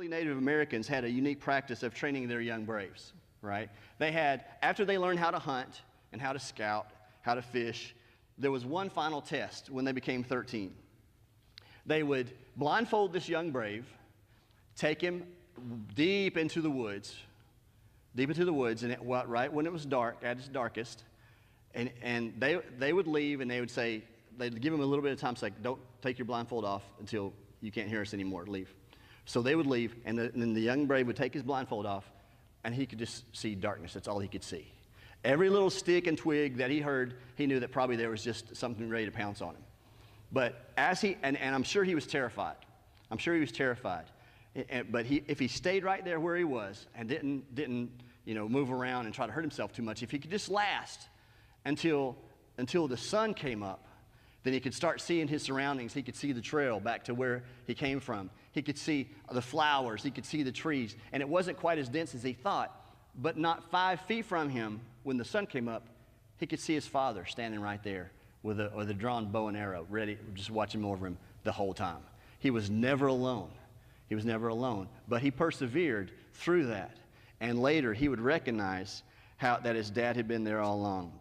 early Native Americans had a unique practice of training their young braves, right? They had, after they learned how to hunt and how to scout, how to fish, there was one final test when they became 13. They would blindfold this young brave, take him deep into the woods, and right when it was dark, at its darkest, and they would leave, and they would say, they'd give him a little bit of time, say, don't take your blindfold off until you can't hear us anymore, leave. So they would leave, and then the young brave would take his blindfold off, and he could just see darkness. That's all he could see. Every little stick and twig that he heard, he knew that probably there was just something ready to pounce on him. But and I'm sure he was terrified. I'm sure he was terrified. But if he stayed right there where he was and didn't move around and try to hurt himself too much, if he could just last until the sun came up, then he could start seeing his surroundings. He could see the trail back to where he came from. He could see the flowers. He could see the trees. And it wasn't quite as dense as he thought. But not 5 feet from him, when the sun came up, he could see his father standing right there with a drawn bow and arrow, ready, just watching over him the whole time. He was never alone. He was never alone. But he persevered through that. And later he would recognize that his dad had been there all along.